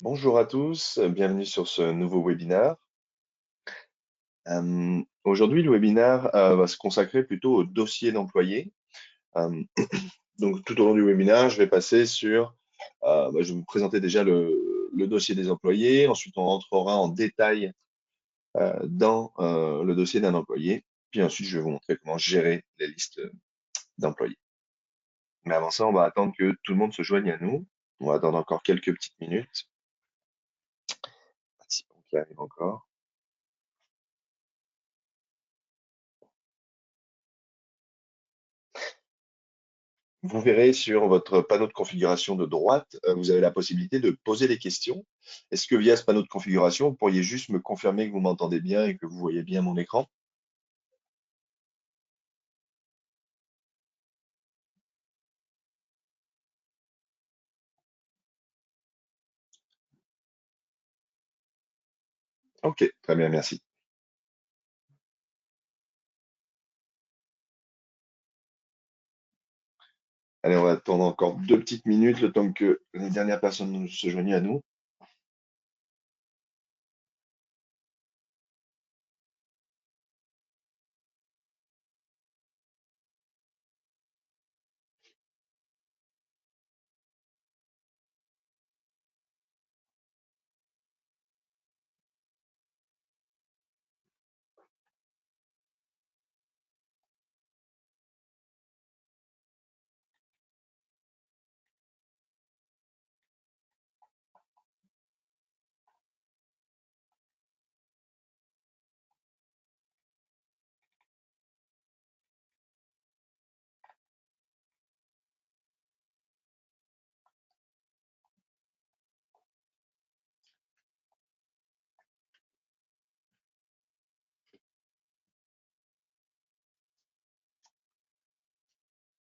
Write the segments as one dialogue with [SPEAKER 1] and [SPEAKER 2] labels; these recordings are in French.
[SPEAKER 1] Bonjour à tous, bienvenue sur ce nouveau webinaire. Aujourd'hui, le webinaire va se consacrer plutôt au dossier d'employé. Euh, donc, tout au long du webinaire, je vais passer sur, je vais vous présenter déjà le dossier des employés. Ensuite, on rentrera en détail dans le dossier d'un employé. Puis ensuite, je vais vous montrer comment gérer les listes d'employés. Mais avant ça, on va attendre que tout le monde se joigne à nous. On va attendre encore quelques petites minutes. Participants qui arrivent encore. Vous verrez sur votre panneau de configuration de droite, vous avez la possibilité de poser des questions. Est-ce que via ce panneau de configuration, vous pourriez juste me confirmer que vous m'entendez bien et que vous voyez bien mon écran? Ok, très bien, merci. Allez, on va attendre encore 2 petites minutes, le temps que les dernières personnes se joignent à nous.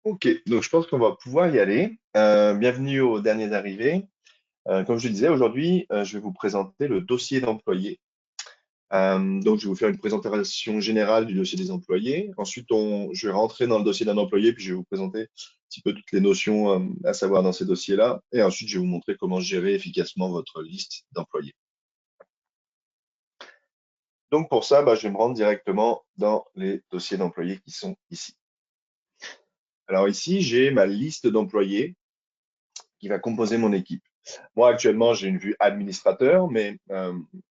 [SPEAKER 1] Ok, donc je pense qu'on va pouvoir y aller. Bienvenue aux derniers arrivés. Comme je le disais, aujourd'hui, je vais vous présenter le dossier d'employé. Donc, je vais vous faire une présentation générale du dossier des employés. Ensuite, je vais rentrer dans le dossier d'un employé, puis je vais vous présenter un petit peu toutes les notions à savoir dans ces dossiers-là. Et ensuite, je vais vous montrer comment gérer efficacement votre liste d'employés. Donc, pour ça, je vais me rendre directement dans les dossiers d'employés qui sont ici. Alors ici, j'ai ma liste d'employés qui va composer mon équipe. Moi, actuellement, j'ai une vue administrateur, mais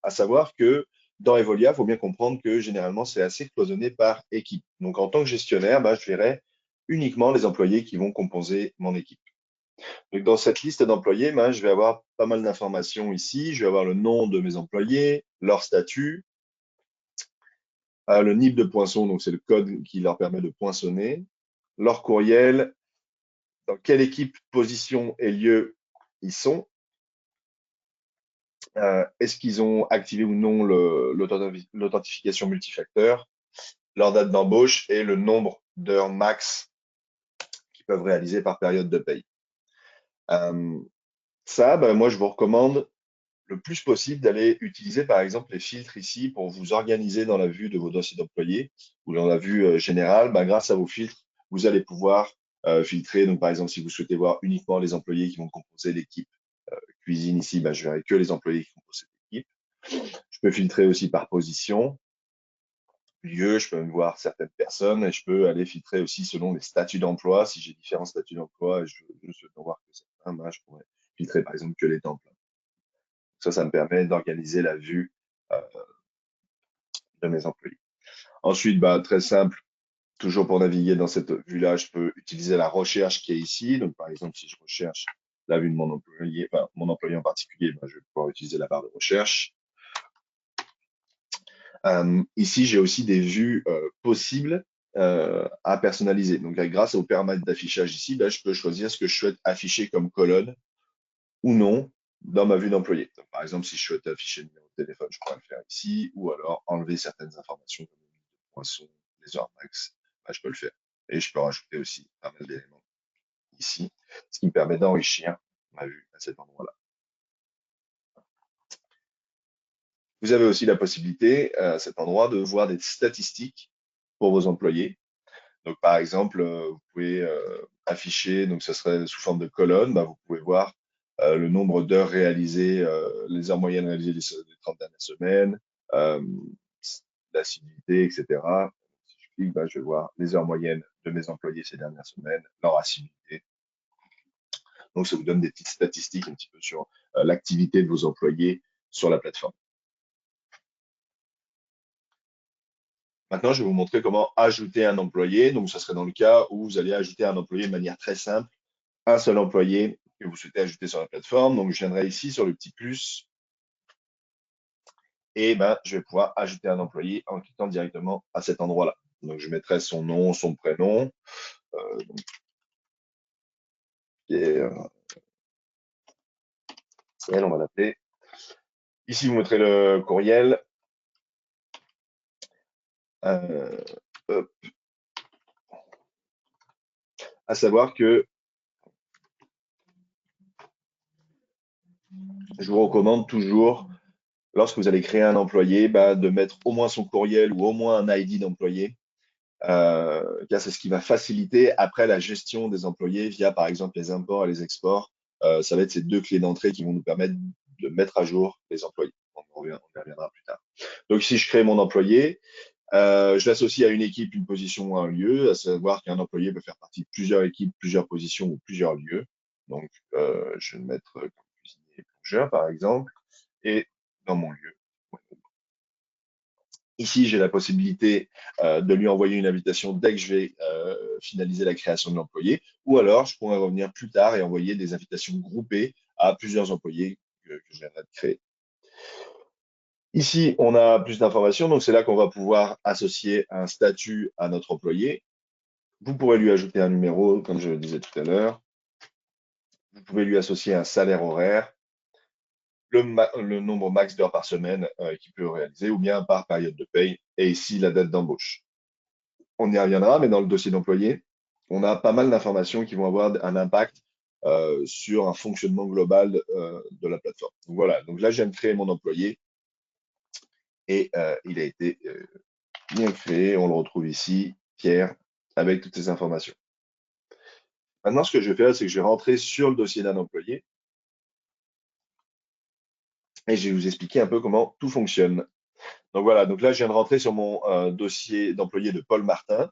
[SPEAKER 1] à savoir que dans Evolia, il faut bien comprendre que généralement, c'est assez cloisonné par équipe. Donc, en tant que gestionnaire, je verrai uniquement les employés qui vont composer mon équipe. Donc, dans cette liste d'employés, je vais avoir pas mal d'informations ici. Je vais avoir le nom de mes employés, leur statut, le NIP de poinçon, donc c'est le code qui leur permet de poinçonner, leur courriel, dans quelle équipe, position et lieu ils sont. Est-ce qu'ils ont activé ou non l'authentification multifacteur, leur date d'embauche et le nombre d'heures max qu'ils peuvent réaliser par période de paye. Euh, Ça, moi, je vous recommande le plus possible d'aller utiliser, par exemple, les filtres ici pour vous organiser dans la vue de vos dossiers d'employés ou dans la vue générale. Grâce à vos filtres, vous allez pouvoir filtrer. Donc, par exemple, si vous souhaitez voir uniquement les employés qui vont composer l'équipe cuisine ici, je verrai que les employés qui composent cette équipe. Je peux filtrer aussi par position, lieu, je peux même voir certaines personnes et je peux aller filtrer aussi selon les statuts d'emploi. Si j'ai différents statuts d'emploi et je souhaite en voir que certains, je pourrais filtrer par exemple que les temps pleins. Ça me permet d'organiser la vue euh, de mes employés. Ensuite, très simple, toujours pour naviguer dans cette vue-là, je peux utiliser la recherche qui est ici. Donc, par exemple, si je recherche la vue de mon employé en particulier, je vais pouvoir utiliser la barre de recherche. Ici, j'ai aussi des vues possibles à personnaliser. Donc, grâce au paramètre d'affichage ici, je peux choisir ce que je souhaite afficher comme colonne ou non dans ma vue d'employé. Donc, par exemple, si je souhaite afficher le numéro de téléphone, je pourrais le faire ici, ou alors enlever certaines informations comme le nombre de poinçons, les heures max, je peux le faire. Et je peux rajouter aussi pas mal d'éléments ici, ce qui me permet d'enrichir ma vue à cet endroit-là. Vous avez aussi la possibilité à cet endroit de voir des statistiques pour vos employés. Donc, par exemple, vous pouvez afficher, donc ce serait sous forme de colonne, vous pouvez voir le nombre d'heures réalisées, les heures moyennes réalisées les 30 dernières semaines, l'assiduité, etc. Si je clique, je vais voir les heures moyennes de mes employés ces dernières semaines, leur assiduité. Donc, ça vous donne des petites statistiques un petit peu sur l'activité de vos employés sur la plateforme. Maintenant, je vais vous montrer comment ajouter un employé. Donc, ça serait dans le cas où vous allez ajouter un employé de manière très simple, un seul employé que vous souhaitez ajouter sur la plateforme. Donc, je viendrai ici sur le petit plus et je vais pouvoir ajouter un employé en cliquant directement à cet endroit-là. Donc, je mettrai son nom, son prénom. Donc, on va l'appeler. Ici, vous mettrez le courriel. À savoir que je vous recommande toujours, lorsque vous allez créer un employé, de mettre au moins son courriel ou au moins un ID d'employé, car c'est ce qui va faciliter après la gestion des employés via, par exemple, les imports et les exports. Ça va être ces deux clés d'entrée qui vont nous permettre de mettre à jour les employés. On y reviendra plus tard. Donc, si je crée mon employé, je l'associe à une équipe, une position ou un lieu, à savoir qu'un employé peut faire partie de plusieurs équipes, plusieurs positions ou plusieurs lieux. Donc, je vais mettre comme cuisinier et plongeur, par exemple, et dans mon lieu. Ici, j'ai la possibilité de lui envoyer une invitation dès que je vais finaliser la création de l'employé, ou alors je pourrais revenir plus tard et envoyer des invitations groupées à plusieurs employés que je viendrai de créer. Ici, on a plus d'informations, donc c'est là qu'on va pouvoir associer un statut à notre employé. Vous pourrez lui ajouter un numéro, comme je le disais tout à l'heure. Vous pouvez lui associer un salaire horaire, le nombre max d'heures par semaine qu'il peut réaliser, ou bien par période de paye, et ici la date d'embauche. On y reviendra, mais dans le dossier d'employé, on a pas mal d'informations qui vont avoir un impact sur un fonctionnement global de la plateforme. Donc voilà, donc là, je viens de créer mon employé et il a été bien créé. On le retrouve ici, Pierre, avec toutes ces informations. Maintenant, ce que je vais faire, c'est que je vais rentrer sur le dossier d'un employé et je vais vous expliquer un peu comment tout fonctionne. Donc voilà, donc là, je viens de rentrer sur mon dossier d'employé de Paul Martin.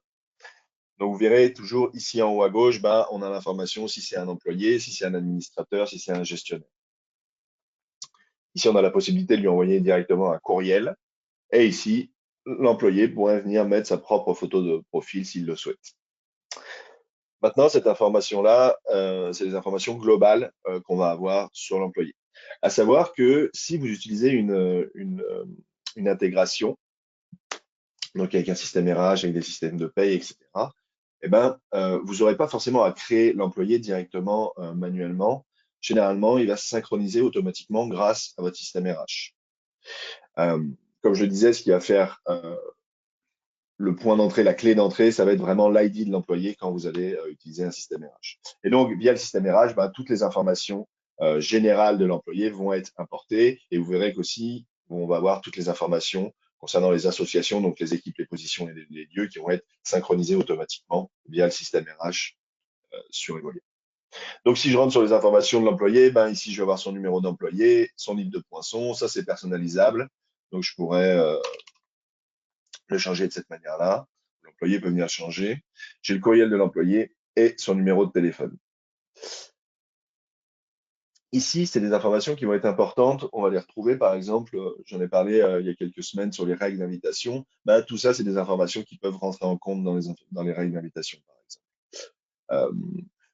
[SPEAKER 1] Donc vous verrez toujours ici en haut à gauche, on a l'information si c'est un employé, si c'est un administrateur, si c'est un gestionnaire. Ici, on a la possibilité de lui envoyer directement un courriel. Et ici, l'employé pourrait venir mettre sa propre photo de profil s'il le souhaite. Maintenant, cette information-là, c'est les informations globales qu'on va avoir sur l'employé. À savoir que si vous utilisez une intégration, donc avec un système RH, avec des systèmes de paye, etc., vous n'aurez pas forcément à créer l'employé directement manuellement. Généralement, il va se synchroniser automatiquement grâce à votre système RH. Comme je le disais, ce qui va faire le point d'entrée, la clé d'entrée, ça va être vraiment l'ID de l'employé quand vous allez utiliser un système RH. Et donc, via le système RH, toutes les informations générales de l'employé vont être importées et vous verrez qu'aussi, on va avoir toutes les informations concernant les associations, donc les équipes, les positions et les lieux qui vont être synchronisés automatiquement via le système RH sur Evolia. Donc, si je rentre sur les informations de l'employé, ici, je vais avoir son numéro d'employé, son livre de poinçon, ça c'est personnalisable. Donc, je pourrais le changer de cette manière-là. L'employé peut venir le changer. J'ai le courriel de l'employé et son numéro de téléphone. Ici, c'est des informations qui vont être importantes. On va les retrouver, par exemple, j'en ai parlé il y a quelques semaines sur les règles d'invitation. Tout ça, c'est des informations qui peuvent rentrer en compte dans les règles d'invitation, par exemple.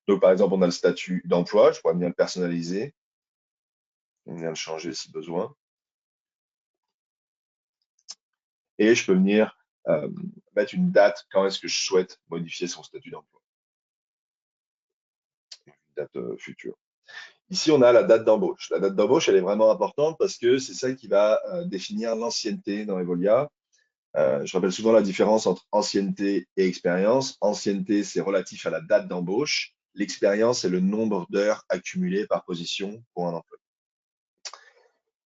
[SPEAKER 1] Donc, par exemple, on a le statut d'emploi. Je pourrais venir le personnaliser. On vient le changer si besoin. Et je peux venir mettre une date quand est-ce que je souhaite modifier son statut d'emploi. Une date future. Ici, on a la date d'embauche. La date d'embauche, elle est vraiment importante parce que c'est ça qui va définir l'ancienneté dans Evolia. Je rappelle souvent la différence entre ancienneté et expérience. Ancienneté, c'est relatif à la date d'embauche. L'expérience, c'est le nombre d'heures accumulées par position pour un employé.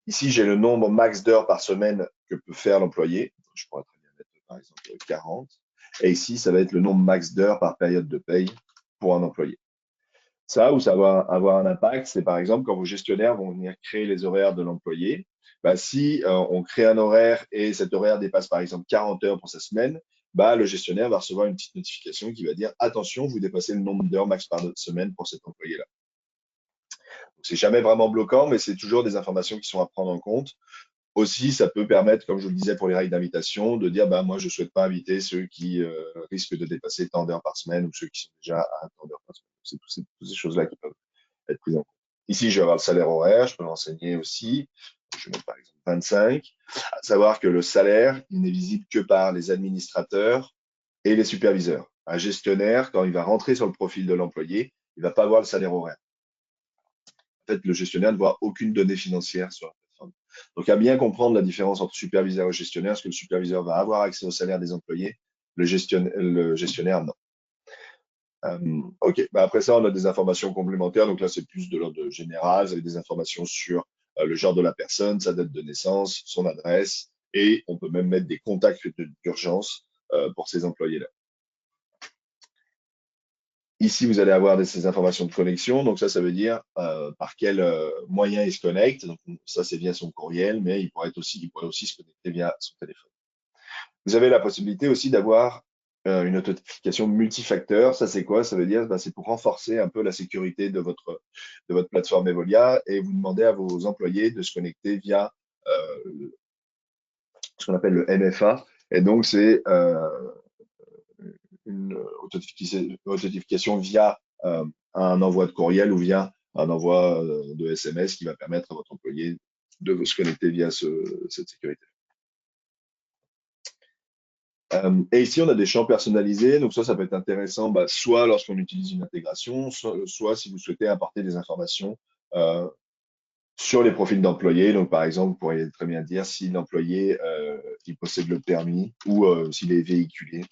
[SPEAKER 1] Ici, j'ai le nombre max d'heures par semaine que peut faire l'employé. Je pourrais très bien mettre, par exemple, 40. Et ici, ça va être le nombre max d'heures par période de paye pour un employé. Ça, où ça va avoir un impact, c'est par exemple quand vos gestionnaires vont venir créer les horaires de l'employé. Bah, si on crée un horaire et cet horaire dépasse par exemple 40 heures pour sa semaine, bah, le gestionnaire va recevoir une petite notification qui va dire attention, vous dépassez le nombre d'heures max par semaine pour cet employé-là. Donc, c'est jamais vraiment bloquant, mais c'est toujours des informations qui sont à prendre en compte. Aussi, ça peut permettre, comme je vous le disais pour les règles d'invitation, de dire bah, moi, je ne souhaite pas inviter ceux qui risquent de dépasser tant d'heures par semaine ou ceux qui sont déjà à tant d'heures par semaine. C'est toutes ces choses-là qui peuvent être prises en compte. Ici, je vais avoir le salaire horaire, je peux l'enseigner aussi. Je vais mettre par exemple 25. À savoir que le salaire, il n'est visible que par les administrateurs et les superviseurs. Un gestionnaire, quand il va rentrer sur le profil de l'employé, il ne va pas voir le salaire horaire. En fait, le gestionnaire ne voit aucune donnée financière sur la plateforme. Donc, à bien comprendre la différence entre superviseur et gestionnaire, parce que le superviseur va avoir accès au salaire des employés, le gestionnaire, non. OK, bah, après ça, on a des informations complémentaires. Donc là, c'est plus de l'ordre général. Vous avez des informations sur le genre de la personne, sa date de naissance, son adresse, et on peut même mettre des contacts d'urgence pour ces employés-là. Ici, vous allez avoir ces informations de connexion. Donc ça veut dire par quel moyen il se connecte. Donc ça, c'est via son courriel, mais il pourrait aussi se connecter via son téléphone. Vous avez la possibilité aussi d'avoir une authentification multifacteur. Ça, c'est quoi? Ça veut dire, c'est pour renforcer un peu la sécurité de votre plateforme Evolia et vous demandez à vos employés de se connecter via ce qu'on appelle le MFA. Et donc, c'est une authentification via un envoi de courriel ou via un envoi de SMS qui va permettre à votre employé de se connecter via cette sécurité. Et ici, on a des champs personnalisés. Donc ça peut être intéressant, soit lorsqu'on utilise une intégration, soit si vous souhaitez apporter des informations sur les profils d'employés. Donc par exemple, vous pourriez très bien dire si l'employé il possède le permis ou s'il est véhiculé.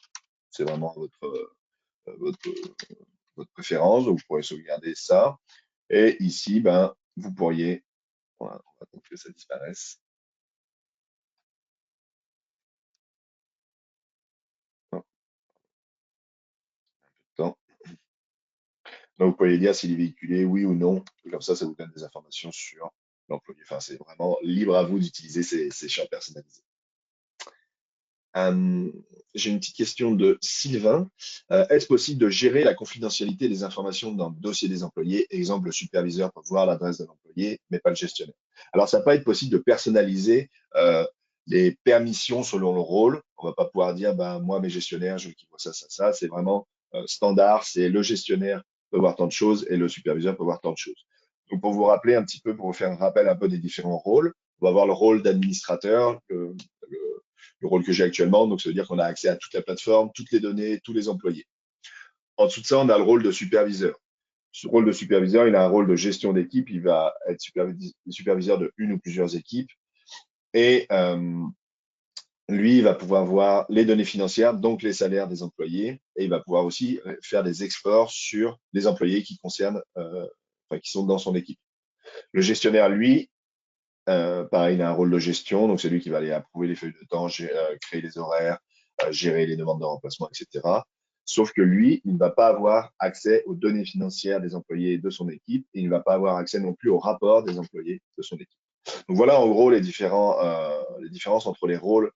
[SPEAKER 1] C'est vraiment votre, votre préférence. Donc vous pourrez sauvegarder ça. Et ici, vous pourriez, voilà, on va attendre que ça disparaisse. Un peu de temps. Donc, vous pouvez dire s'il est véhiculé, oui ou non. Et comme ça vous donne des informations sur l'employé. Enfin, c'est vraiment libre à vous d'utiliser ces champs personnalisés. J'ai une petite question de Sylvain. Est-ce possible de gérer la confidentialité des informations dans le dossier des employés? Exemple, le superviseur peut voir l'adresse de l'employé, mais pas le gestionnaire. Alors, ça va pas être possible de personnaliser les permissions selon le rôle. On va pas pouvoir dire, moi, mes gestionnaires, je veux qu'ils voient ça, ça, ça. C'est vraiment standard. C'est le gestionnaire peut voir tant de choses et le superviseur peut voir tant de choses. Donc, pour vous rappeler un petit peu, pour vous faire un rappel un peu des différents rôles, on va avoir le rôle d'administrateur, le rôle que j'ai actuellement. Donc, ça veut dire qu'on a accès à toute la plateforme, toutes les données, tous les employés. En dessous de ça, on a le rôle de superviseur. Ce rôle de superviseur, il a un rôle de gestion d'équipe. Il va être superviseur de une ou plusieurs équipes. Et lui, il va pouvoir voir les données financières, donc les salaires des employés. Et il va pouvoir aussi faire des exports sur les employés qui concernent, qui sont dans son équipe. Le gestionnaire, lui, pareil, il a un rôle de gestion, donc c'est lui qui va aller approuver les feuilles de temps, créer les horaires, gérer les demandes de remplacement, etc. Sauf que lui, il ne va pas avoir accès aux données financières des employés de son équipe et il ne va pas avoir accès non plus aux rapports des employés de son équipe. Donc voilà en gros les différences entre les rôles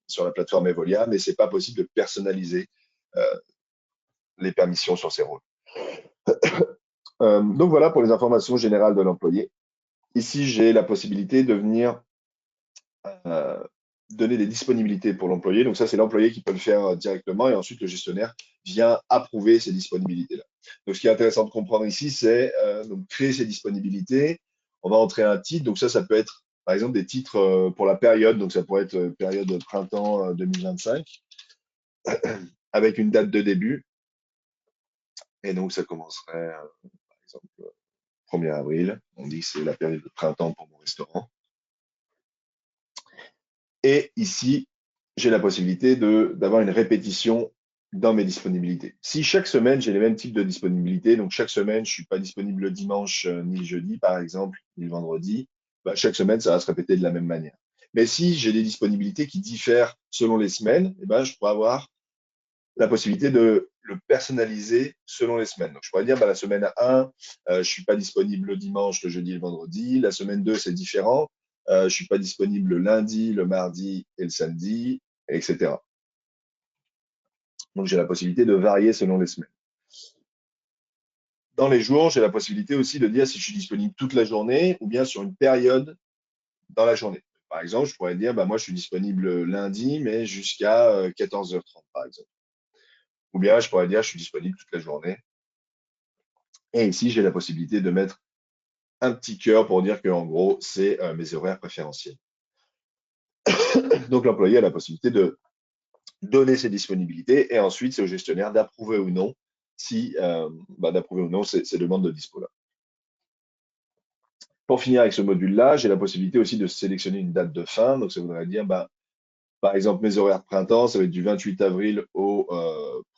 [SPEAKER 1] sur la plateforme Evolia, mais c'est pas possible de personnaliser euh, les permissions sur ces rôles. Donc voilà pour les informations générales de l'employé. Ici, j'ai la possibilité de venir euh, donner des disponibilités pour l'employé. Donc ça, c'est l'employé qui peut le faire directement et ensuite le gestionnaire vient approuver ces disponibilités-là. Donc ce qui est intéressant de comprendre ici, c'est donc créer ces disponibilités. On va entrer un titre. Donc ça peut être par exemple des titres pour la période. Donc ça pourrait être période printemps 2025 avec une date de début. Et donc ça commencerait par exemple 1er avril. On dit que c'est la période de printemps pour mon restaurant. Et ici, j'ai la possibilité d'avoir une répétition dans mes disponibilités. Si chaque semaine, j'ai les mêmes types de disponibilités, donc chaque semaine, je ne suis pas disponible le dimanche ni le jeudi, par exemple, ni le vendredi, chaque semaine, ça va se répéter de la même manière. Mais si j'ai des disponibilités qui diffèrent selon les semaines, je pourrais avoir la possibilité de le personnaliser selon les semaines. Donc, je pourrais dire, bah, la semaine 1, je suis pas disponible le dimanche, le jeudi, le vendredi. La semaine 2, c'est différent. Je suis pas disponible le lundi, le mardi et le samedi, etc. Donc, j'ai la possibilité de varier selon les semaines. Dans les jours, j'ai la possibilité aussi de dire si je suis disponible toute la journée ou bien sur une période dans la journée. Par exemple, je pourrais dire, bah, moi, je suis disponible lundi, mais jusqu'à 14h30, par exemple. Ou bien, je pourrais dire, je suis disponible toute la journée. Et ici, j'ai la possibilité de mettre un petit cœur pour dire que, en gros, c'est mes horaires préférentiels. Donc, l'employé a la possibilité de donner ses disponibilités et ensuite, c'est au gestionnaire d'approuver ou non si d'approuver ou non ces demandes de dispo là. Pour finir avec ce module-là, j'ai la possibilité aussi de sélectionner une date de fin. Donc, ça voudrait dire, bah, par exemple, mes horaires de printemps, ça va être du 28 avril au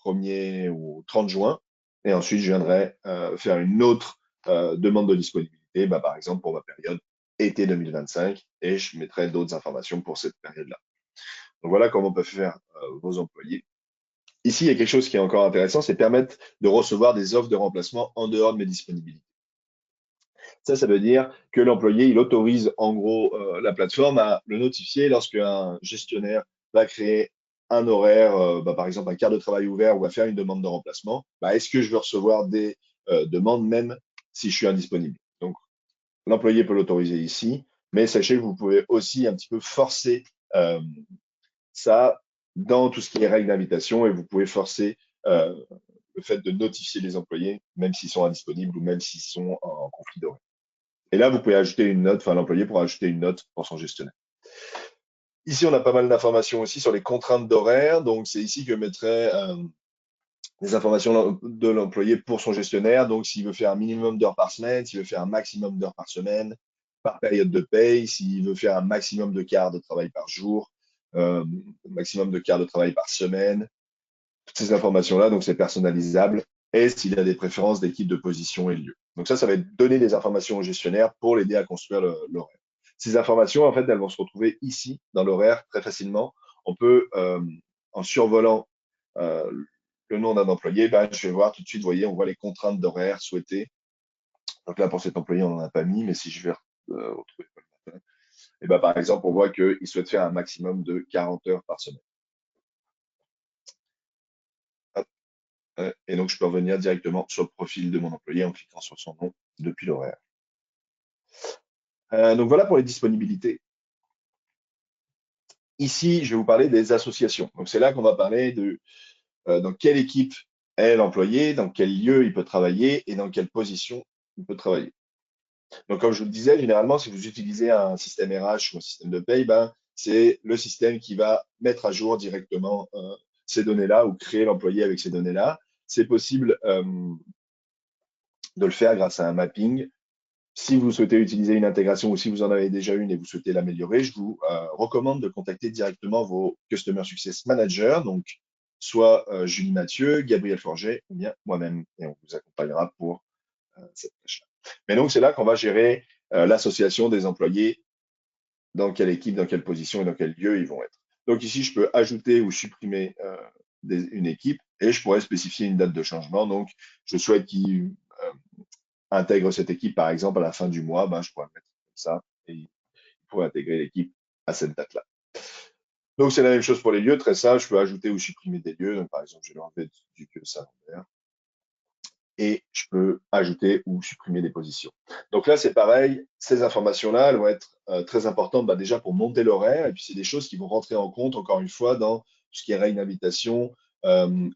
[SPEAKER 1] 1er ou 30 juin. Et ensuite, je viendrai faire une autre demande de disponibilité, bah, par exemple, pour ma période été 2025. Et je mettrai d'autres informations pour cette période-là. Donc, voilà comment peuvent faire vos employés. Ici, il y a quelque chose qui est encore intéressant, c'est permettre de recevoir des offres de remplacement en dehors de mes disponibilités. Ça veut dire que l'employé, il autorise en gros la plateforme à le notifier lorsqu'un gestionnaire va créer un horaire, par exemple un quart de travail ouvert ou va faire une demande de remplacement. Bah, est-ce que je veux recevoir des demandes même si je suis indisponible? Donc, l'employé peut l'autoriser ici, mais sachez que vous pouvez aussi un petit peu forcer euh, ça dans tout ce qui est règles d'invitation et vous pouvez forcer le fait de notifier les employés, même s'ils sont indisponibles ou même s'ils sont en conflit d'horaire. Et là, vous pouvez ajouter une note, enfin l'employé pourra ajouter une note pour son gestionnaire. Ici, on a pas mal d'informations aussi sur les contraintes d'horaire. Donc, c'est ici que je mettrai les informations de l'employé pour son gestionnaire. Donc, s'il veut faire un minimum d'heures par semaine, s'il veut faire un maximum d'heures par semaine, par période de paye, s'il veut faire un maximum de quarts de travail par jour, maximum de quarts de travail par semaine, toutes ces informations-là, donc c'est personnalisable, et s'il a des préférences d'équipe de position et lieu. Donc ça va être donner des informations au gestionnaire pour l'aider à construire l'horaire. Ces informations, en fait, elles vont se retrouver ici, dans l'horaire, très facilement. On peut, en survolant euh, le nom d'un employé, ben, je vais voir tout de suite, vous voyez, on voit les contraintes d'horaire souhaitées. Donc là, pour cet employé, on n'en a pas mis, mais si je vais retrouver le matin, et ben, par exemple, on voit qu'il souhaite faire un maximum de 40 heures par semaine. Et donc, je peux revenir directement sur le profil de mon employé en cliquant sur son nom depuis l'horaire. Donc, voilà pour les disponibilités. Ici, je vais vous parler des associations. Donc, c'est là qu'on va parler de dans quelle équipe est l'employé, dans quel lieu il peut travailler et dans quelle position il peut travailler. Donc, comme je vous le disais, généralement, si vous utilisez un système RH ou un système de paye, ben, c'est le système qui va mettre à jour directement ces données-là ou créer l'employé avec ces données-là. C'est possible de le faire grâce à un mapping. Si vous souhaitez utiliser une intégration ou si vous en avez déjà une et vous souhaitez l'améliorer, je vous recommande de contacter directement vos Customer Success Managers, donc soit Julie Mathieu, Gabriel Forget ou bien moi-même, et on vous accompagnera pour cette tâche-là. Mais donc, c'est là qu'on va gérer l'association des employés, dans quelle équipe, dans quelle position et dans quel lieu ils vont être. Donc ici, je peux ajouter ou supprimer une équipe et je pourrais spécifier une date de changement. Donc, je souhaite qu'ils intègre cette équipe, par exemple, à la fin du mois, ben, je pourrais mettre comme ça et il pourrait intégrer l'équipe à cette date-là. Donc, c'est la même chose pour les lieux, très simple. Je peux ajouter ou supprimer des lieux. Donc, par exemple, je vais l'enlever du lieu Saint-Lambert et je peux ajouter ou supprimer des positions. Donc là, c'est pareil. Ces informations-là, elles vont être très importantes déjà pour monter l'horaire. Et puis, c'est des choses qui vont rentrer en compte, encore une fois, dans tout ce qui est règle d'invitation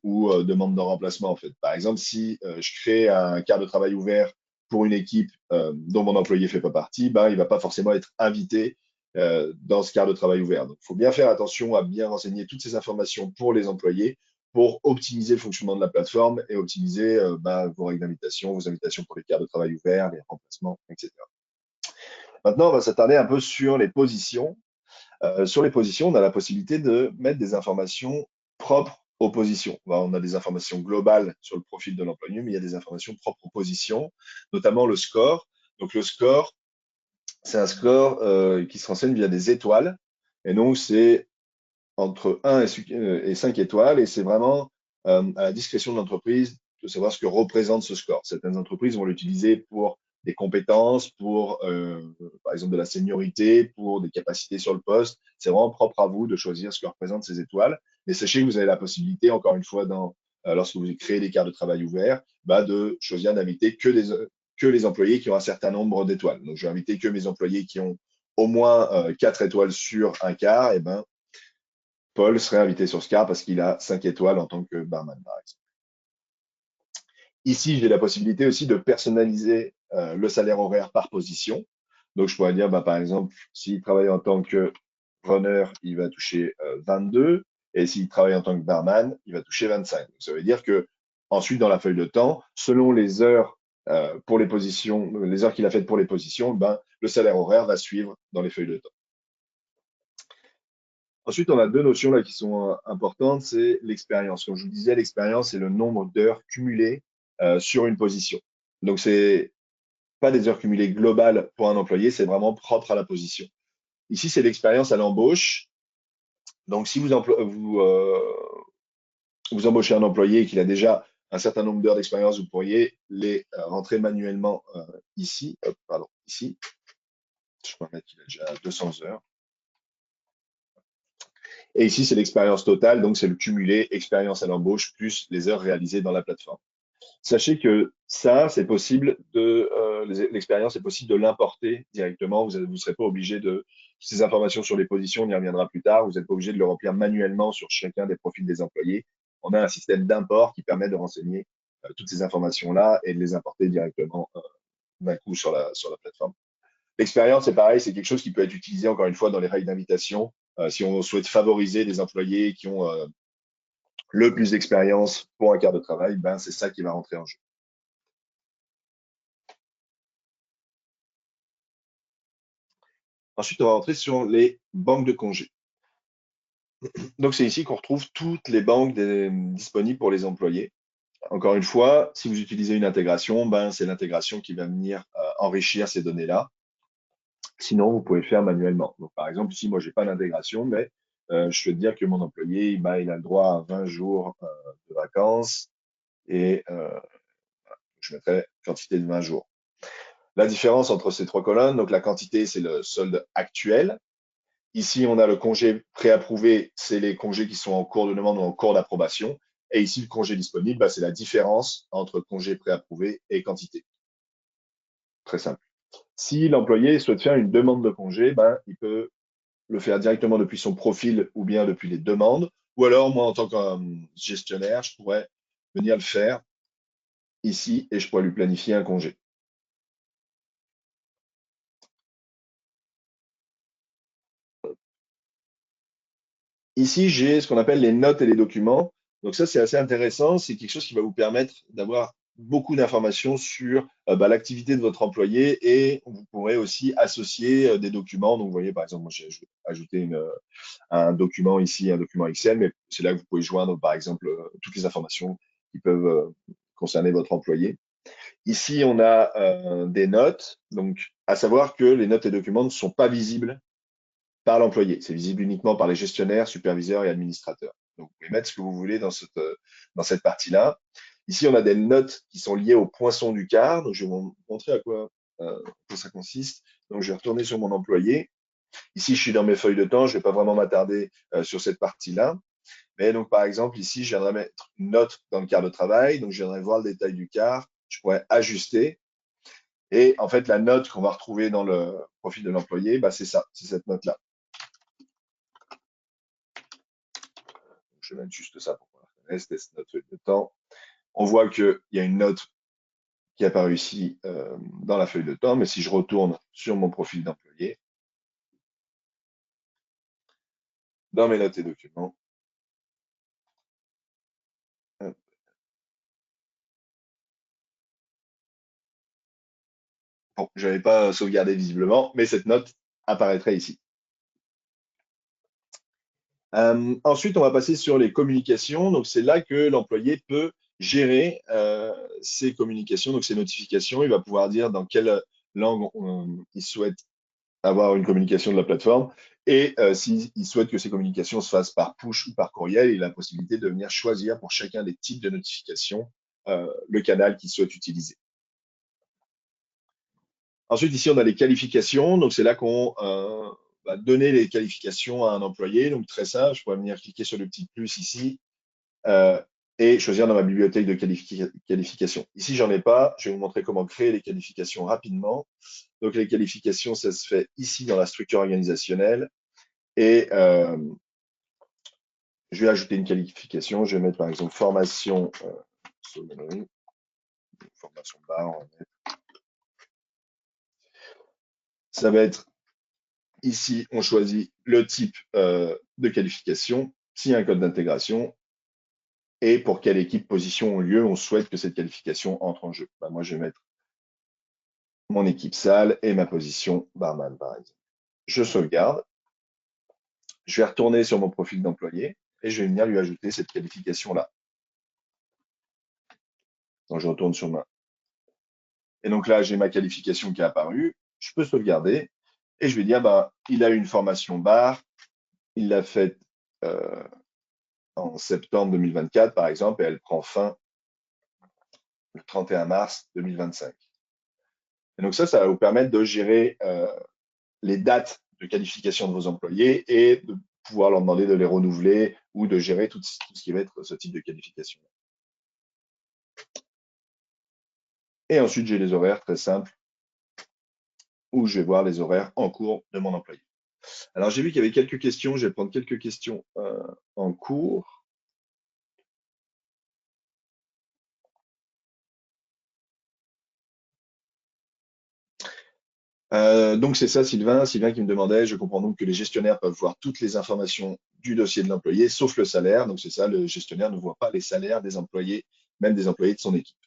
[SPEAKER 1] ou demande de remplacement, en fait. Par exemple, si je crée un quart de travail ouvert pour une équipe dont mon employé ne fait pas partie, ben, il ne va pas forcément être invité dans ce quart de travail ouvert. Donc, il faut bien faire attention à bien renseigner toutes ces informations pour les employés pour optimiser le fonctionnement de la plateforme et optimiser vos règles d'invitation, vos invitations pour les quarts de travail ouverts, les remplacements, etc. Maintenant, on va s'attarder un peu sur les positions. Sur les positions, on a la possibilité de mettre des informations propres aux positions. On a des informations globales sur le profil de l'employé, mais il y a des informations propres aux positions, notamment le score. Donc le score, c'est un score qui se renseigne via des étoiles. Et donc, c'est entre 1 et 5 étoiles. Et c'est vraiment à la discrétion de l'entreprise de savoir ce que représente ce score. Certaines entreprises vont l'utiliser pour des compétences, pour, par exemple, de la seniorité, pour des capacités sur le poste. C'est vraiment propre à vous de choisir ce que représentent ces étoiles. Mais sachez que vous avez la possibilité, encore une fois, lorsque vous créez des cartes de travail ouverts, bah, de choisir d'inviter que les employés qui ont un certain nombre d'étoiles. Donc, je vais inviter que mes employés qui ont au moins 4 étoiles sur un quart. Et ben, Paul serait invité sur ce quart parce qu'il a 5 étoiles en tant que barman, par exemple. Ici, j'ai la possibilité aussi de personnaliser le salaire horaire par position. Donc, je pourrais dire, bah, par exemple, s'il travaille en tant que runner, il va toucher 22. Et s'il travaille en tant que barman, il va toucher 25. Donc, ça veut dire que ensuite, dans la feuille de temps, selon les heures pour les positions, les heures qu'il a faites pour les positions, ben, le salaire horaire va suivre dans les feuilles de temps. Ensuite, on a deux notions là qui sont importantes, c'est l'expérience. Comme je vous disais, l'expérience, c'est le nombre d'heures cumulées sur une position. Donc, c'est pas des heures cumulées globales pour un employé, c'est vraiment propre à la position. Ici, c'est l'expérience à l'embauche. Donc, si vous embauchez un employé et qu'il a déjà un certain nombre d'heures d'expérience, vous pourriez les rentrer manuellement ici. Pardon, ici. Je peux mettre qu'il a déjà 200 heures. Et ici, c'est l'expérience totale, donc c'est le cumulé expérience à l'embauche plus les heures réalisées dans la plateforme. Sachez que ça, c'est possible l'expérience est possible de l'importer directement. Vous ne serez pas obligé de ces informations sur les positions, on y reviendra plus tard. Vous n'êtes pas obligé de le remplir manuellement sur chacun des profils des employés. On a un système d'import qui permet de renseigner toutes ces informations-là et de les importer directement d'un coup sur la plateforme. L'expérience, c'est pareil, c'est quelque chose qui peut être utilisé encore une fois dans les règles d'invitation. Si on souhaite favoriser des employés qui ont le plus d'expérience pour un quart de travail, ben, c'est ça qui va rentrer en jeu. Ensuite, on va rentrer sur les banques de congés. Donc, c'est ici qu'on retrouve toutes les banques disponibles pour les employés. Encore une fois, si vous utilisez une intégration, ben, c'est l'intégration qui va venir enrichir ces données-là. Sinon, vous pouvez le faire manuellement. Donc, par exemple, ici, moi, je n'ai pas d'intégration, mais je peux dire que mon employé, ben, il a le droit à 20 jours de vacances et je mettrai quantité de 20 jours. La différence entre ces trois colonnes, donc la quantité, c'est le solde actuel. Ici, on a le congé préapprouvé, c'est les congés qui sont en cours de demande ou en cours d'approbation. Et ici, le congé disponible, bah, c'est la différence entre congé préapprouvé et quantité. Très simple. Si l'employé souhaite faire une demande de congé, ben, il peut le faire directement depuis son profil ou bien depuis les demandes. Ou alors, moi, en tant que gestionnaire, je pourrais venir le faire ici et je pourrais lui planifier un congé. Ici, j'ai ce qu'on appelle les notes et les documents. Donc ça, c'est assez intéressant. C'est quelque chose qui va vous permettre d'avoir beaucoup d'informations sur bah, l'activité de votre employé et vous pourrez aussi associer des documents. Donc, vous voyez, par exemple, moi, j'ai ajouté un document ici, un document Excel, mais c'est là que vous pouvez joindre, par exemple, toutes les informations qui peuvent concerner votre employé. Ici, on a des notes. Donc, à savoir que les notes et documents ne sont pas visibles par l'employé. C'est visible uniquement par les gestionnaires, superviseurs et administrateurs. Donc, vous pouvez mettre ce que vous voulez dans cette partie-là. Ici, on a des notes qui sont liées au poinçon du quart. Donc, je vais vous montrer à quoi ça consiste. Donc, je vais retourner sur mon employé. Ici, je suis dans mes feuilles de temps. Je ne vais pas vraiment m'attarder sur cette partie-là. Mais donc, par exemple, ici, je viendrai mettre une note dans le quart de travail. Donc, je viendrai voir le détail du quart. Je pourrais ajuster. Et en fait, la note qu'on va retrouver dans le profil de l'employé, bah, c'est ça, c'est cette note-là. Je vais mettre juste ça pour voir. C'était notre feuille de temps. On voit qu'il y a une note qui est apparue ici dans la feuille de temps, mais si je retourne sur mon profil d'employé, dans mes notes et documents, bon, je n'avais pas sauvegardé visiblement, mais cette note apparaîtrait ici. Ensuite, on va passer sur les communications. Donc, c'est là que l'employé peut gérer ses communications, donc ses notifications. Il va pouvoir dire dans quelle langue il souhaite avoir une communication de la plateforme Et s'il souhaite que ces communications se fassent par push ou par courriel, il a la possibilité de venir choisir pour chacun des types de notifications le canal qu'il souhaite utiliser. Ensuite, ici, on a les qualifications. Donc, c'est là qu'on va donner les qualifications à un employé. Donc, très simple, je pourrais venir cliquer sur le petit plus ici et choisir dans ma bibliothèque de qualifications. Ici, j'en ai pas. Je vais vous montrer comment créer les qualifications rapidement. Donc, les qualifications, ça se fait ici dans la structure organisationnelle. Et je vais ajouter une qualification. Je vais mettre, par exemple, formation sommellerie, formation bar. Ça va être ici, on choisit le type de qualification, s'il y a un code d'intégration, et pour quelle équipe, position ou lieu on souhaite que cette qualification entre en jeu. Bah, moi, je vais mettre mon équipe salle et ma position barman, par exemple. Je sauvegarde. Je vais retourner sur mon profil d'employé et je vais venir lui ajouter cette qualification-là. Donc, je retourne sur ma. Et donc là, j'ai ma qualification qui est apparue. Je peux sauvegarder et je vais dire, bah, il a eu une formation bar. Il l'a faite en septembre 2024, par exemple, et elle prend fin le 31 mars 2025. Et donc ça va vous permettre de gérer les dates de qualification de vos employés et de pouvoir leur demander de les renouveler ou de gérer tout ce qui va être ce type de qualification. Et ensuite, j'ai les horaires très simples où je vais voir les horaires en cours de mon employé. Alors, j'ai vu qu'il y avait quelques questions. Je vais prendre quelques questions en cours. Donc c'est ça, Sylvain qui me demandait, je comprends donc que les gestionnaires peuvent voir toutes les informations du dossier de l'employé, sauf le salaire. Donc c'est ça, le gestionnaire ne voit pas les salaires des employés, même des employés de son équipe.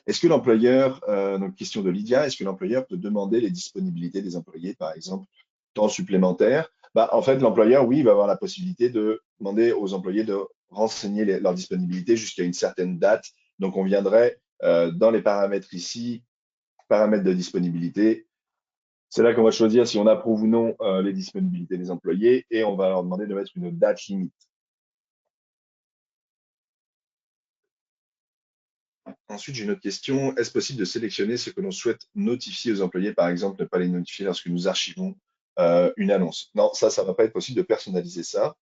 [SPEAKER 1] Est-ce que l'employeur, donc question de Lydia, est-ce que l'employeur peut demander les disponibilités des employés, par exemple, temps supplémentaire? Bah, en fait, l'employeur, oui, il va avoir la possibilité de demander aux employés de renseigner leur disponibilité jusqu'à une certaine date. Donc on viendrait dans les paramètres ici, paramètres de disponibilité. C'est là qu'on va choisir si on approuve ou non les disponibilités des employés et on va leur demander de mettre une date limite. Ensuite, j'ai une autre question. Est-ce possible de sélectionner ce que l'on souhaite notifier aux employés, par exemple, ne pas les notifier lorsque nous archivons une annonce? Non, ça ne va pas être possible de personnaliser ça.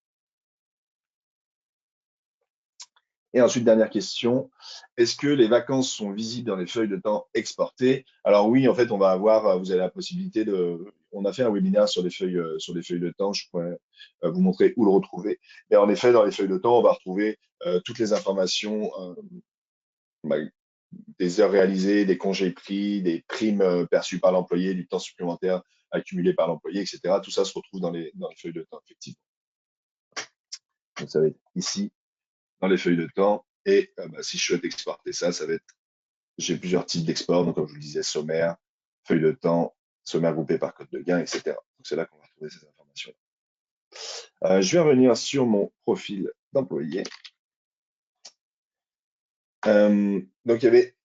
[SPEAKER 1] Et ensuite, dernière question, est-ce que les vacances sont visibles dans les feuilles de temps exportées? Alors oui, en fait, on va avoir, vous avez la possibilité on a fait un webinaire sur les feuilles de temps, je pourrais vous montrer où le retrouver. Et en effet, dans les feuilles de temps, on va retrouver toutes les informations, bah, des heures réalisées, des congés pris, des primes perçues par l'employé, du temps supplémentaire accumulé par l'employé, etc. Tout ça se retrouve dans les feuilles de temps, effectivement. Donc ça va être ici, dans les feuilles de temps. Et bah, si je souhaite exporter ça, ça va être, j'ai plusieurs types d'export. Donc, comme je vous le disais, sommaire, feuille de temps, sommaire groupé par code de gain, etc. Donc, c'est là qu'on va retrouver ces informations. Je vais revenir sur mon profil d'employé. Donc, il y avait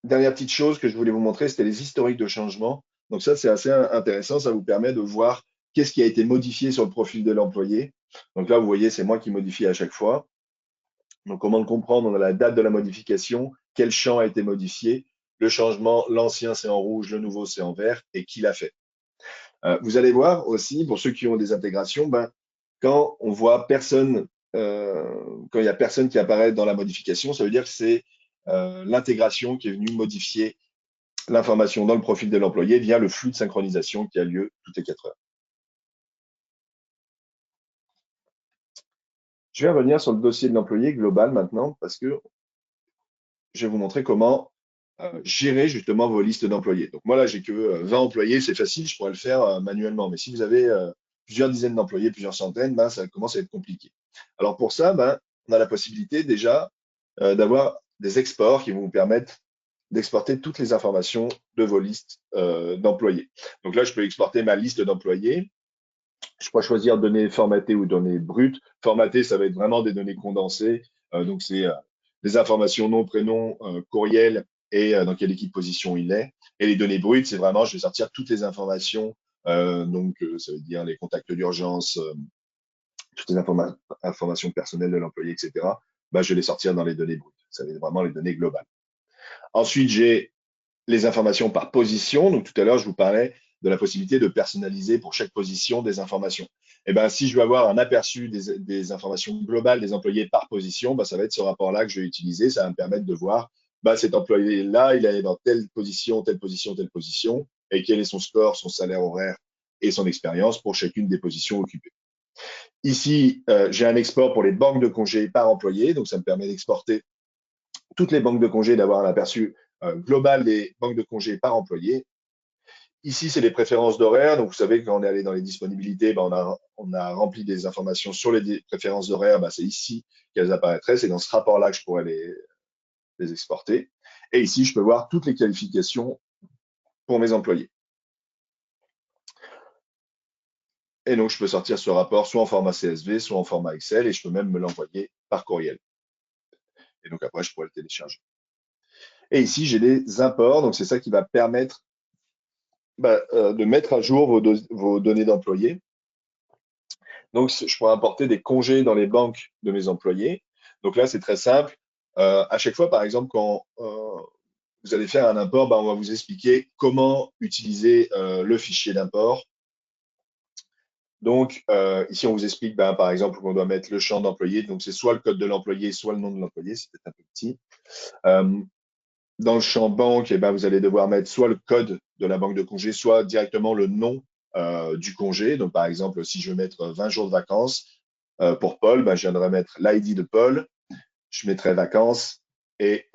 [SPEAKER 1] dernière petite chose que je voulais vous montrer, c'était les historiques de changement. Donc, ça, c'est assez intéressant. Ça vous permet de voir qu'est-ce qui a été modifié sur le profil de l'employé. Donc là, vous voyez, c'est moi qui modifie à chaque fois. Donc, comment le comprendre? On a la date de la modification, quel champ a été modifié, le changement, l'ancien c'est en rouge, le nouveau c'est en vert, et qui l'a fait. Vous allez voir aussi, pour ceux qui ont des intégrations, quand on voit personne, quand il n'y a personne qui apparaît dans la modification, ça veut dire que c'est l'intégration qui est venue modifier l'information dans le profil de l'employé via le flux de synchronisation qui a lieu toutes les 4 heures. Je vais revenir sur le dossier de l'employé global maintenant parce que je vais vous montrer comment gérer justement vos listes d'employés. Donc moi là, j'ai que 20 employés, c'est facile, je pourrais le faire manuellement. Mais si vous avez plusieurs dizaines d'employés, plusieurs centaines, ça commence à être compliqué. Alors pour ça, on a la possibilité déjà d'avoir des exports qui vont vous permettre d'exporter toutes les informations de vos listes d'employés. Donc là, je peux exporter ma liste d'employés. Je pourrais choisir données formatées ou données brutes. Formatées, ça va être vraiment des données condensées. Donc c'est des informations nom, prénom, courriel et dans quelle équipe position il est. Et les données brutes, c'est vraiment, je vais sortir toutes les informations, ça veut dire les contacts d'urgence, toutes les informations personnelles de l'employé, etc. Bah, je vais les sortir dans les données brutes. Ça va être vraiment les données globales. Ensuite, j'ai les informations par position. Donc, tout à l'heure, je vous parlais de la possibilité de personnaliser pour chaque position des informations. Et ben, si je veux avoir un aperçu des informations globales des employés par position, ben, ça va être ce rapport-là que je vais utiliser. Ça va me permettre de voir ben, cet employé-là, il est dans telle position, telle position, telle position, et quel est son score, son salaire horaire et son expérience pour chacune des positions occupées. Ici, j'ai un export pour les banques de congés par employé. Donc, ça me permet d'exporter toutes les banques de congés, d'avoir un aperçu global des banques de congés par employé. Ici, c'est les préférences d'horaire. Donc, vous savez, quand on est allé dans les disponibilités, ben, on a rempli des informations sur les préférences d'horaire. Ben, c'est ici qu'elles apparaîtraient. C'est dans ce rapport-là que je pourrais les exporter. Et ici, je peux voir toutes les qualifications pour mes employés. Et donc, je peux sortir ce rapport soit en format CSV, soit en format Excel, et je peux même me l'envoyer par courriel. Et donc, après, je pourrais le télécharger. Et ici, j'ai des imports. Donc, c'est ça qui va permettre de mettre à jour vos données d'employés. Donc, je pourrais importer des congés dans les banques de mes employés. Donc là, c'est très simple. À chaque fois, par exemple, quand vous allez faire un import, on va vous expliquer comment utiliser le fichier d'import. Donc, ici, on vous explique, par exemple, qu'on doit mettre le champ d'employé. Donc, c'est soit le code de l'employé, soit le nom de l'employé. C'est peut-être un peu petit. Dans le champ banque, vous allez devoir mettre soit le code de la banque de congé, soit directement le nom du congé. Donc, par exemple, si je veux mettre 20 jours de vacances pour Paul, je viendrai mettre l'ID de Paul, je mettrai vacances et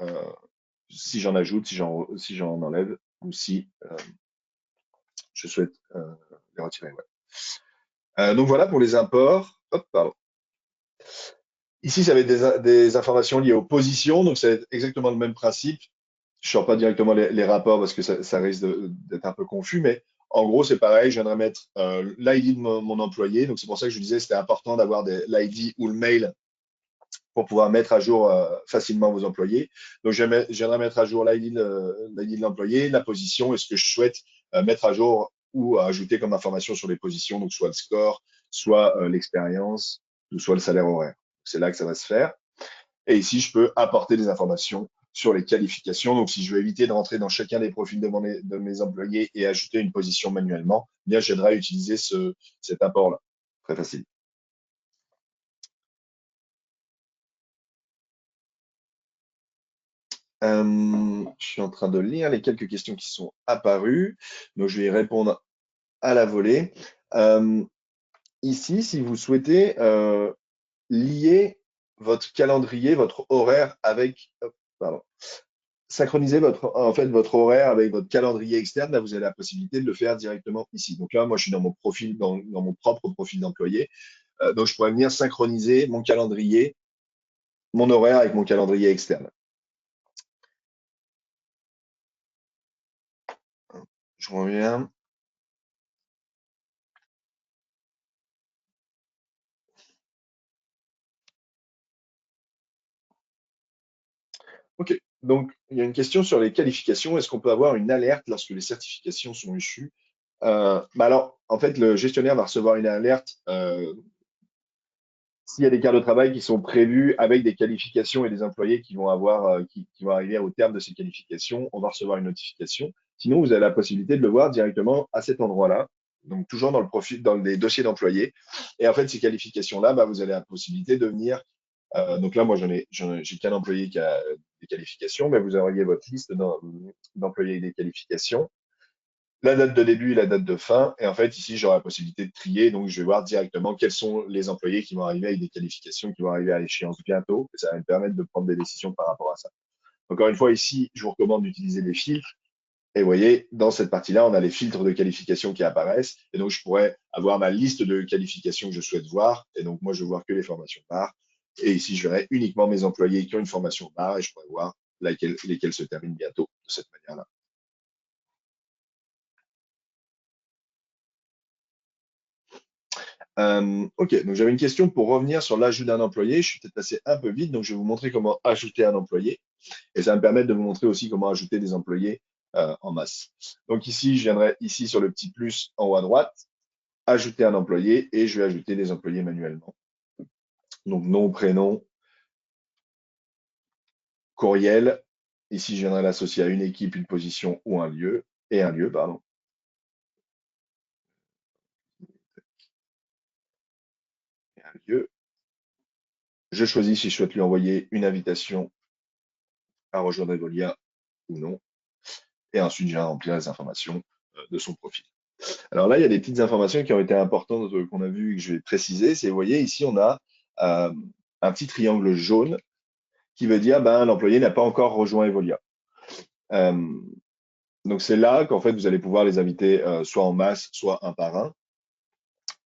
[SPEAKER 1] si j'en ajoute, si j'en enlève ou si je souhaite les retirer. Ouais. Donc, voilà pour les imports. Hop, pardon. Ici, ça va être des informations liées aux positions. Donc, ça va être exactement le même principe. Je ne sors pas directement les rapports parce que ça risque d'être un peu confus, mais en gros, c'est pareil. Je viendrai mettre l'ID de mon employé. Donc, c'est pour ça que je disais que c'était important d'avoir l'ID ou le mail pour pouvoir mettre à jour facilement vos employés. Donc, je viendrai mettre à jour l'ID de l'employé, la position et ce que je souhaite mettre à jour ou ajouter comme information sur les positions, donc soit le score, soit l'expérience, ou soit le salaire horaire. C'est là que ça va se faire. Et ici, je peux apporter des informations sur les qualifications. Donc, si je veux éviter de rentrer dans chacun des profils de mes employés et ajouter une position manuellement, bien, j'aimerais à utiliser cet apport-là. Très facile. Je suis en train de lire les quelques questions qui sont apparues. Donc, je vais y répondre à la volée. Ici, si vous souhaitez lier votre calendrier, votre horaire avec, pardon, synchroniser votre horaire avec votre calendrier externe, là, vous avez la possibilité de le faire directement ici. Donc là, moi, je suis dans mon profil, dans mon propre profil d'employé. Donc, je pourrais venir synchroniser mon calendrier, mon horaire avec mon calendrier externe. Je reviens. OK. Donc, il y a une question sur les qualifications. Est-ce qu'on peut avoir une alerte lorsque les certifications sont échues? Alors, en fait, le gestionnaire va recevoir une alerte s'il y a des quarts de travail qui sont prévus avec des qualifications et des employés qui vont qui vont arriver au terme de ces qualifications, on va recevoir une notification. Sinon, vous avez la possibilité de le voir directement à cet endroit-là, donc toujours dans le profil, dans les dossiers d'employés. Et en fait, ces qualifications-là, vous avez la possibilité de venir. Donc là, moi, j'ai qu'un employé qui a des qualifications, mais vous auriez votre liste d'employés avec des qualifications, la date de début et la date de fin. Et en fait, ici, j'aurai la possibilité de trier. Donc, je vais voir directement quels sont les employés qui vont arriver avec des qualifications qui vont arriver à l'échéance bientôt. Et ça va me permettre de prendre des décisions par rapport à ça. Encore une fois, ici, je vous recommande d'utiliser des filtres. Et vous voyez, dans cette partie-là, on a les filtres de qualification qui apparaissent. Et donc, je pourrais avoir ma liste de qualifications que je souhaite voir. Et donc, moi, je vais voir que les formations barres. Et ici, je verrai uniquement mes employés qui ont une formation barre et je pourrais voir lesquels se terminent bientôt de cette manière-là. OK, donc j'avais une question pour revenir sur l'ajout d'un employé. Je suis peut-être passé un peu vite, donc je vais vous montrer comment ajouter un employé. Et ça va me permettre de vous montrer aussi comment ajouter des employés en masse. Donc ici, je viendrai ici sur le petit plus en haut à droite, ajouter un employé et je vais ajouter les employés manuellement. Donc nom, prénom, courriel. Ici, je viendrai l'associer à une équipe, une position ou un lieu, et un lieu, pardon. Et un lieu. Je choisis si je souhaite lui envoyer une invitation à rejoindre Evolia ou non. Et ensuite, je viens remplir les informations de son profil. Alors là, il y a des petites informations qui ont été importantes qu'on a vues et que je vais préciser. C'est, vous voyez, ici, on a un petit triangle jaune qui veut dire ben, l'employé n'a pas encore rejoint Evolia. Donc c'est là qu'en fait, vous allez pouvoir les inviter soit en masse, soit un par un,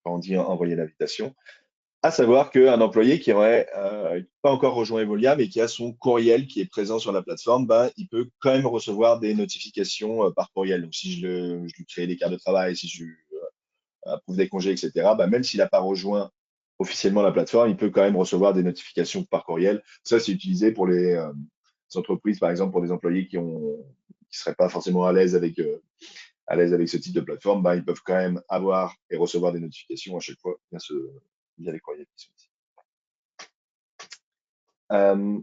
[SPEAKER 1] quand on dit envoyer l'invitation. À savoir qu'un employé qui aurait pas encore rejoint Evolia, mais qui a son courriel qui est présent sur la plateforme, ben, il peut quand même recevoir des notifications par courriel. Donc si je lui crée des cartes de travail, si je lui approuve des congés, etc., ben, même s'il n'a pas rejoint officiellement la plateforme, il peut quand même recevoir des notifications par courriel. Ça, c'est utilisé pour les entreprises, par exemple, pour des employés qui seraient pas forcément à l'aise avec ce type de plateforme, ben, ils peuvent quand même avoir et recevoir des notifications à chaque fois via les courriels qui sont ici.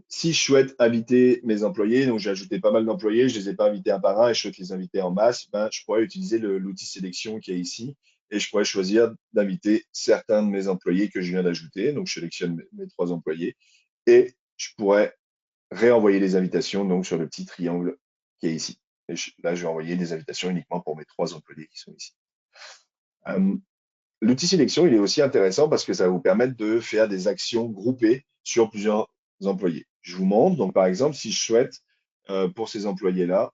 [SPEAKER 1] Si je souhaite inviter mes employés, donc j'ai ajouté pas mal d'employés, je les ai pas invités un par un et je souhaite les inviter en masse, ben, je pourrais utiliser l'outil sélection qui est ici et je pourrais choisir d'inviter certains de mes employés que je viens d'ajouter. Donc je sélectionne mes 3 employés et je pourrais réenvoyer les invitations donc sur le petit triangle qui est ici. Et là, je vais envoyer des invitations uniquement pour mes 3 employés qui sont ici. L'outil sélection, il est aussi intéressant parce que ça va vous permettre de faire des actions groupées sur plusieurs employés. Je vous montre, donc par exemple, si je souhaite, pour ces employés-là,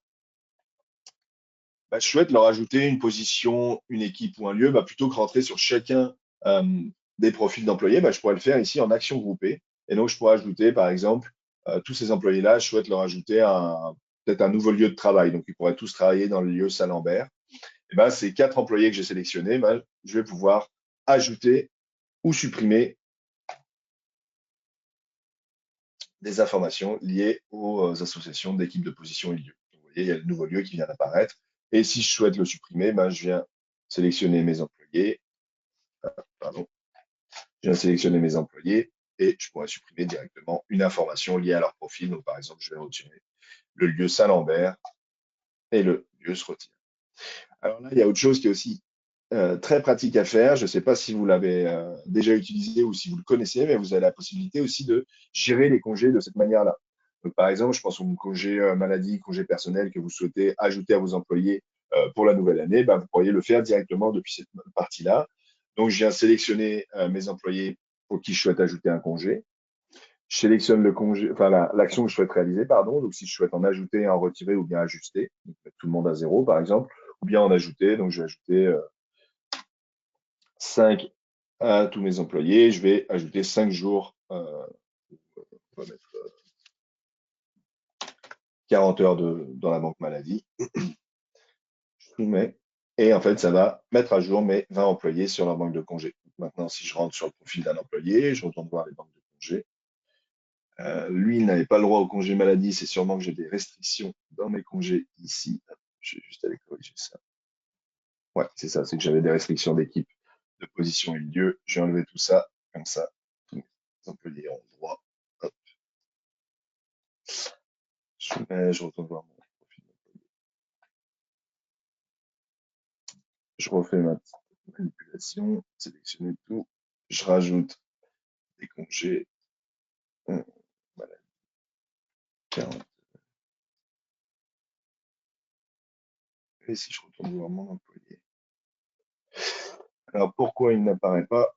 [SPEAKER 1] bah, je souhaite leur ajouter une position, une équipe ou un lieu, bah, plutôt que rentrer sur chacun des profils d'employés, bah, je pourrais le faire ici en action groupée. Et donc, je pourrais ajouter, par exemple, tous ces employés-là, je souhaite leur ajouter peut-être un nouveau lieu de travail. Donc, ils pourraient tous travailler dans le lieu Saint-Lambert. Et ben, ces 4 employés que j'ai sélectionnés, ben, je vais pouvoir ajouter ou supprimer des informations liées aux associations d'équipes de position et lieu. Vous voyez, il y a le nouveau lieu qui vient d'apparaître. Et si je souhaite le supprimer, ben, je viens sélectionner mes employés. Pardon. Je viens sélectionner mes employés et je pourrais supprimer directement une information liée à leur profil. Donc, par exemple, je vais retirer le lieu Saint-Lambert et le lieu se retire. Alors là, il y a autre chose qui est aussi très pratique à faire. Je ne sais pas si vous l'avez déjà utilisé ou si vous le connaissez, mais vous avez la possibilité aussi de gérer les congés de cette manière-là. Donc, par exemple, je pense au congé maladie, congé personnel que vous souhaitez ajouter à vos employés pour la nouvelle année, ben, vous pourriez le faire directement depuis cette partie-là. Donc, je viens sélectionner mes employés pour qui je souhaite ajouter un congé. Je sélectionne le congé, enfin l'action que je souhaite réaliser, pardon. Donc, si je souhaite en ajouter, en retirer ou bien ajuster, donc mettre tout le monde à 0, par exemple, ou bien en ajouter. Donc, je vais ajouter 5 à tous mes employés. Je vais ajouter 5 jours, on va mettre 40 heures dans la banque maladie. Je soumets. Et en fait, ça va mettre à jour mes 20 employés sur leur banque de congés. Maintenant, si je rentre sur le profil d'un employé, je retourne voir les banques de congés. Lui, il n'avait pas le droit au congé maladie. C'est sûrement que j'ai des restrictions dans mes congés ici. Je vais juste aller corriger ça. Ouais, c'est ça, c'est que j'avais des restrictions d'équipe, de position et de lieu. J'ai enlevé tout ça, comme ça, tous mes employés ont le droit. Hop. Je retourne voir mon profil. Je refais ma petite manipulation, sélectionner tout. Je rajoute des congés. Voilà, 40. Et si je retourne voir mon employé. Alors pourquoi il n'apparaît pas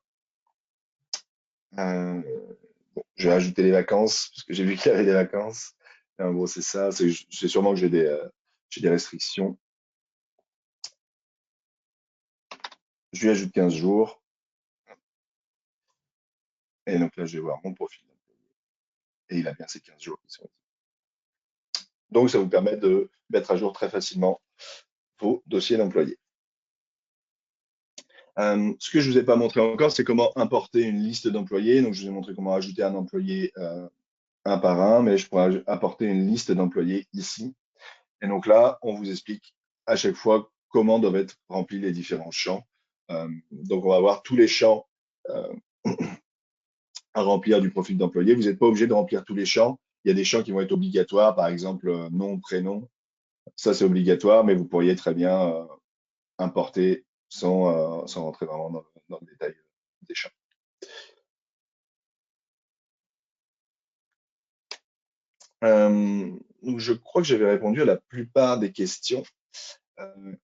[SPEAKER 1] bon, je vais ajouter les vacances, parce que j'ai vu qu'il y avait des vacances. Et en gros, c'est ça. C'est sûrement que j'ai des restrictions. Je lui ajoute 15 jours. Et donc là, je vais voir mon profil d'employé. Et il a bien ces 15 jours qui sont ici. Donc, ça vous permet de mettre à jour très facilement vos dossiers d'employés. Ce que je ne vous ai pas montré encore, c'est comment importer une liste d'employés. Donc, je vous ai montré comment ajouter un employé un par un, mais je pourrais apporter une liste d'employés ici. Et donc là, on vous explique à chaque fois comment doivent être remplis les différents champs. Donc, on va voir tous les champs euh, à remplir du profil d'employé. Vous n'êtes pas obligé de remplir tous les champs. Il y a des champs qui vont être obligatoires, par exemple nom, prénom. Ça, c'est obligatoire, mais vous pourriez très bien importer sans rentrer vraiment dans le détail des champs. Donc je crois que j'avais répondu à la plupart des questions. Euh,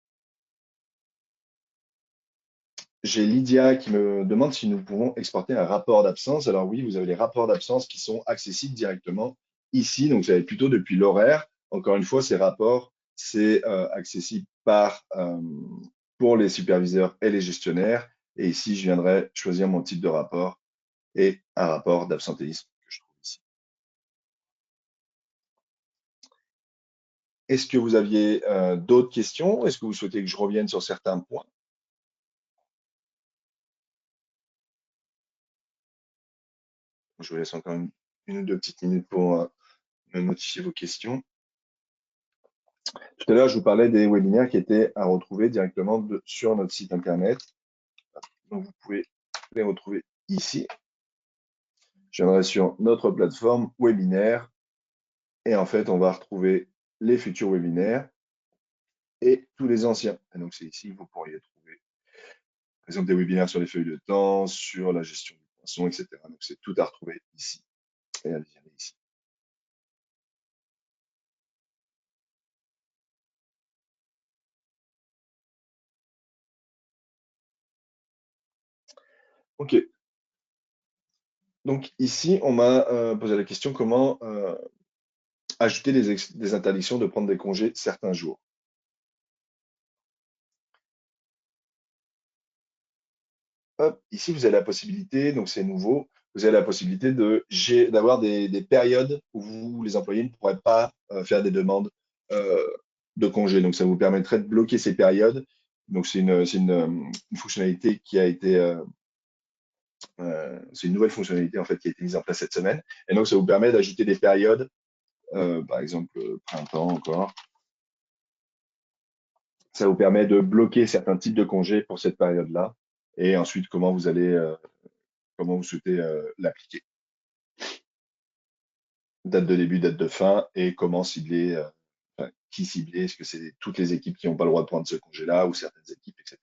[SPEAKER 1] J'ai Lydia qui me demande si nous pouvons exporter un rapport d'absence. Alors oui, vous avez les rapports d'absence qui sont accessibles directement ici. Donc vous avez plutôt depuis l'horaire. Encore une fois, ces rapports, c'est accessible pour les superviseurs et les gestionnaires. Et ici, je viendrai choisir mon type de rapport et un rapport d'absentéisme que je trouve ici. Est-ce que vous aviez d'autres questions? Est-ce que vous souhaitez que je revienne sur certains points? Je vous laisse encore une ou deux petites minutes pour me notifier vos questions. Tout à l'heure, je vous parlais des webinaires qui étaient à retrouver directement sur notre site internet. Donc, vous pouvez les retrouver ici. Je viendrai sur notre plateforme webinaire et en fait, on va retrouver les futurs webinaires et tous les anciens. Et donc, c'est ici que vous pourriez trouver, par exemple, des webinaires sur les feuilles de temps, sur la gestion du poisson, etc. Donc, c'est tout à retrouver ici et à visionner ici. OK. Donc, ici, on m'a posé la question comment ajouter des interdictions de prendre des congés certains jours. Hop, ici, vous avez la possibilité, donc c'est nouveau, vous avez la possibilité d'avoir des périodes où les employés ne pourraient pas faire des demandes euh, de congés. Donc, ça vous permettrait de bloquer ces périodes. Donc, une fonctionnalité qui a été, c'est une nouvelle fonctionnalité en fait qui a été mise en place cette semaine. Et donc, ça vous permet d'ajouter des périodes, par exemple printemps encore. Ça vous permet de bloquer certains types de congés pour cette période-là. Et ensuite, comment vous souhaitez l'appliquer. Date de début, date de fin, et comment cibler, enfin, qui cibler, est-ce que c'est toutes les équipes qui n'ont pas le droit de prendre ce congé-là ou certaines équipes, etc.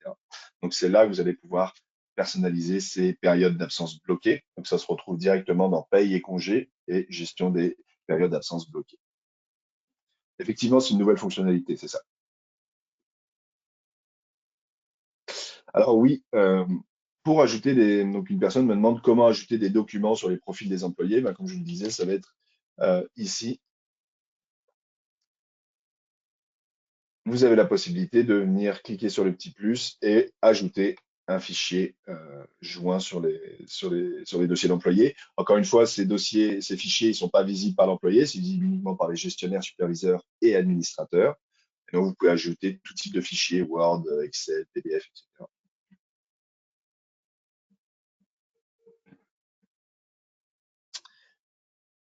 [SPEAKER 1] Donc c'est là que vous allez pouvoir personnaliser ces périodes d'absence bloquées. Donc ça se retrouve directement dans paye et congés et gestion des périodes d'absence bloquées. Effectivement, c'est une nouvelle fonctionnalité, c'est ça. Alors oui, pour ajouter donc une personne me demande comment ajouter des documents sur les profils des employés. Ben, comme je le disais, ça va être ici. Vous avez la possibilité de venir cliquer sur le petit plus et ajouter un fichier joint sur les dossiers d'employés. Encore une fois, ces fichiers, ils ne sont pas visibles par l'employé, c'est visible uniquement par les gestionnaires, superviseurs et administrateurs. Et donc, vous pouvez ajouter tout type de fichiers, Word, Excel, PDF, etc.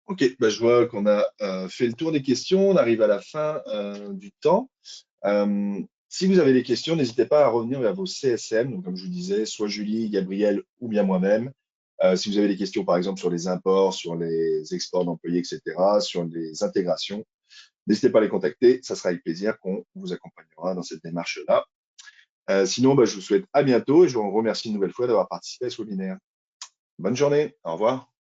[SPEAKER 1] Ok, bah, je vois qu'on a fait le tour des questions, on arrive à la fin du temps. Si vous avez des questions, n'hésitez pas à revenir vers vos CSM, donc comme je vous disais, soit Julie, Gabriel ou bien moi-même. Si vous avez des questions, par exemple, sur les imports, sur les exports d'employés, etc., sur les intégrations, n'hésitez pas à les contacter. Ça sera avec plaisir qu'on vous accompagnera dans cette démarche-là. Sinon, bah, je vous souhaite à bientôt et je vous remercie une nouvelle fois d'avoir participé à ce webinaire. Bonne journée. Au revoir.